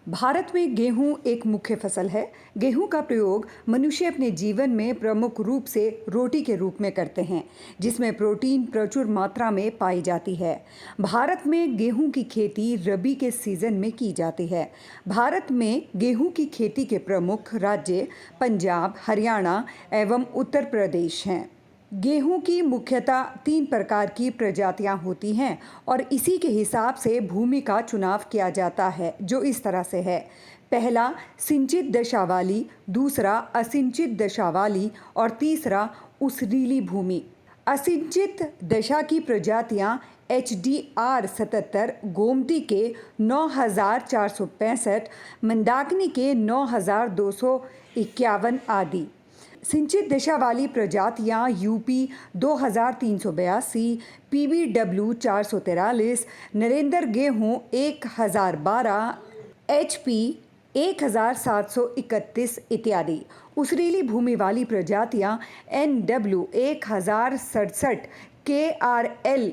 भारत में गेहूं एक मुख्य फसल है। गेहूं का प्रयोग मनुष्य अपने जीवन में प्रमुख रूप से रोटी के रूप में करते हैं, जिसमें प्रोटीन प्रचुर मात्रा में पाई जाती है। भारत में गेहूं की खेती रबी के सीजन में की जाती है। भारत में गेहूं की खेती के प्रमुख राज्य पंजाब, हरियाणा एवं उत्तर प्रदेश हैं। गेहूं की मुख्यतः 3 प्रकार की प्रजातियां होती हैं और इसी के हिसाब से भूमि का चुनाव किया जाता है, जो इस तरह से है। पहला सिंचित दशा वाली, दूसरा असिंचित दशा वाली और तीसरा उसरीली भूमि। असिंचित दशा की प्रजातियां HDR 77, गोमती के 9465, मंदाकिनी के 9251 आदि। सिंचित दशा वाली प्रजातियां UP 2382, PBW 443, नरेंद्र गेहूं 1012, HP 1731 इत्यादि। उसरीली भूमि वाली प्रजातियां NW 1067, KRL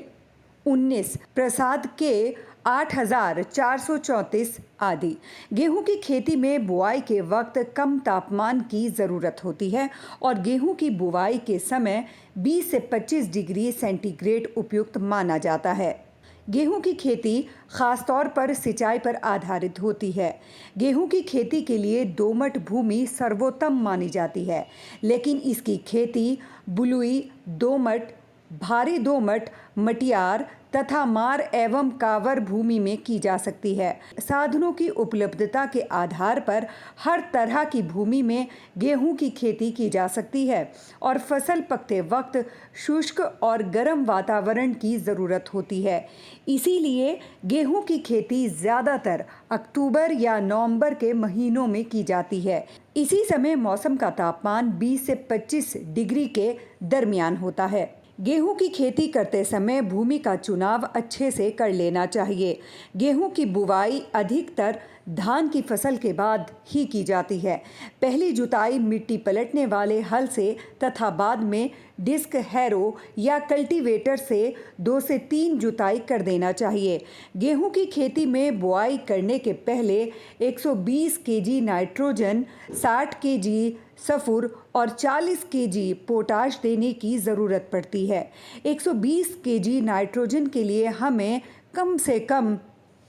19, प्रसाद के 8434 आदि। गेहूं की खेती में बुआई के वक्त कम तापमान की ज़रूरत होती है और गेहूं की बुवाई के समय 20 से 25 डिग्री सेंटीग्रेड उपयुक्त माना जाता है। गेहूं की खेती खासतौर पर सिंचाई पर आधारित होती है। गेहूं की खेती के लिए दोमट भूमि सर्वोत्तम मानी जाती है, लेकिन इसकी खेती बलुई दोमट, भारी दोमट, मटियार तथा मार एवं कावर भूमि में की जा सकती है। साधनों की उपलब्धता के आधार पर हर तरह की भूमि में गेहूं की खेती की जा सकती है और फसल पकते वक्त शुष्क और गर्म वातावरण की ज़रूरत होती है। इसीलिए गेहूं की खेती ज़्यादातर अक्टूबर या नवंबर के महीनों में की जाती है। इसी समय मौसम का तापमान 20 से 25 डिग्री के दरमियान होता है। गेहूं की खेती करते समय भूमि का चुनाव अच्छे से कर लेना चाहिए। गेहूं की बुवाई अधिकतर धान की फसल के बाद ही की जाती है। पहली जुताई मिट्टी पलटने वाले हल से तथा बाद में डिस्क हैरो या कल्टीवेटर से 2 से 3 जुताई कर देना चाहिए। गेहूं की खेती में बुआई करने के पहले 120 केजी नाइट्रोजन, 60 केजी सल्फर और 40 केजी पोटाश देने की ज़रूरत पड़ती है। 120 केजी नाइट्रोजन के लिए हमें कम से कम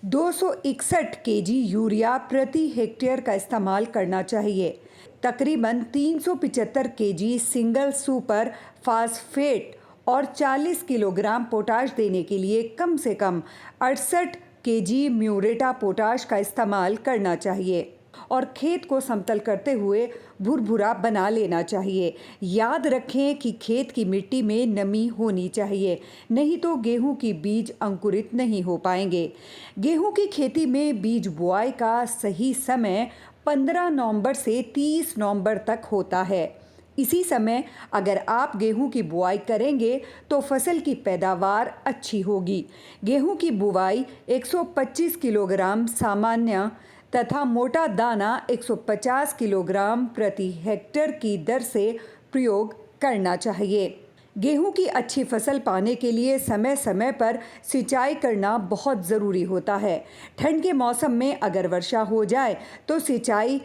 261 केजी यूरिया प्रति हेक्टेयर का इस्तेमाल करना चाहिए। तकरीबन 375 केजी सिंगल सुपर फास्फेट और 40 किलोग्राम पोटाश देने के लिए कम से कम 68 केजी म्यूरेटा पोटाश का इस्तेमाल करना चाहिए और खेत को समतल करते हुए भुरभुरा बना लेना चाहिए। याद रखें कि खेत की मिट्टी में नमी होनी चाहिए, नहीं तो गेहूं की बीज अंकुरित नहीं हो पाएंगे। गेहूं की खेती में बीज बुआई का सही समय 15 नवंबर से 30 नवंबर तक होता है। इसी समय अगर आप गेहूं की बुआई करेंगे तो फसल की पैदावार अच्छी होगी। गेहूं की बुआई 125 किलोग्राम सामान्य तथा मोटा दाना 150 किलोग्राम प्रति हेक्टेयर की दर से प्रयोग करना चाहिए। गेहूं की अच्छी फसल पाने के लिए समय समय पर सिंचाई करना बहुत ज़रूरी होता है। ठंड के मौसम में अगर वर्षा हो जाए तो सिंचाई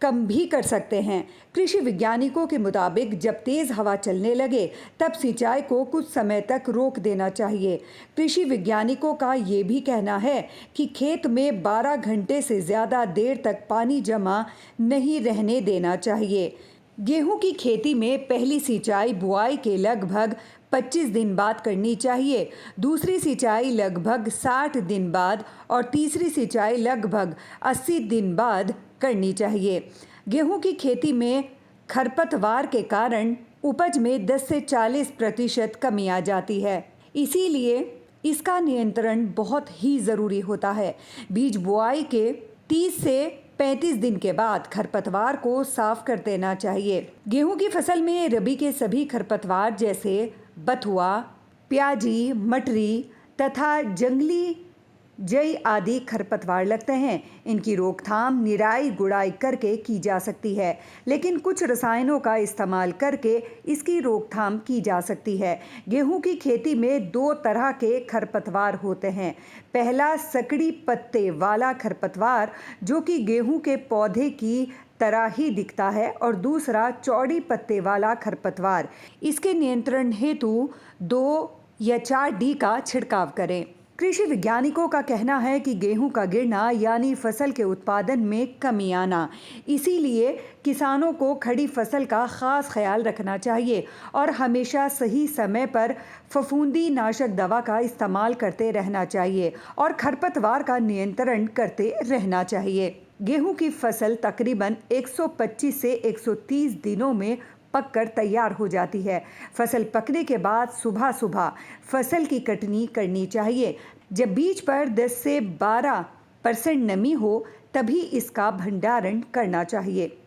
कम भी कर सकते हैं। कृषि वैज्ञानिकों के मुताबिक जब तेज़ हवा चलने लगे तब सिंचाई को कुछ समय तक रोक देना चाहिए। कृषि वैज्ञानिकों का ये भी कहना है कि खेत में 12 घंटे से ज़्यादा देर तक पानी जमा नहीं रहने देना चाहिए। गेहूं की खेती में पहली सिंचाई बुआई के लगभग 25 दिन बाद करनी चाहिए, दूसरी सिंचाई लगभग 60 दिन बाद और तीसरी सिंचाई लगभग 80 दिन बाद करनी चाहिए। गेहूं की खेती में खरपतवार के कारण उपज में 10 से 40% कमी आ जाती है, इसीलिए इसका नियंत्रण बहुत ही ज़रूरी होता है। बीज बुआई के 30 से 35 दिन के बाद खरपतवार को साफ कर देना चाहिए। गेहूं की फसल में रबी के सभी खरपतवार जैसे बथुआ, प्याजी, मटरी तथा जंगली जई आदि खरपतवार लगते हैं। इनकी रोकथाम निराई गुड़ाई करके की जा सकती है, लेकिन कुछ रसायनों का इस्तेमाल करके इसकी रोकथाम की जा सकती है। गेहूं की खेती में दो तरह के खरपतवार होते हैं। पहला सकड़ी पत्ते वाला खरपतवार, जो कि गेहूं के पौधे की तरह ही दिखता है, और दूसरा चौड़ी पत्ते वाला खरपतवार। इसके नियंत्रण हेतु 2 या 4 डी का छिड़काव करें। कृषि वैज्ञानिकों का कहना है कि गेहूं का गिरना यानी फसल के उत्पादन में कमी आना, इसीलिए किसानों को खड़ी फसल का खास ख्याल रखना चाहिए और हमेशा सही समय पर फफूंदी नाशक दवा का इस्तेमाल करते रहना चाहिए और खरपतवार का नियंत्रण करते रहना चाहिए। गेहूं की फसल तकरीबन 125 से 130 दिनों में पककर तैयार हो जाती है। फसल पकने के बाद सुबह सुबह फसल की कटनी करनी चाहिए। जब बीज पर 10 से 12% नमी हो, तभी इसका भंडारण करना चाहिए।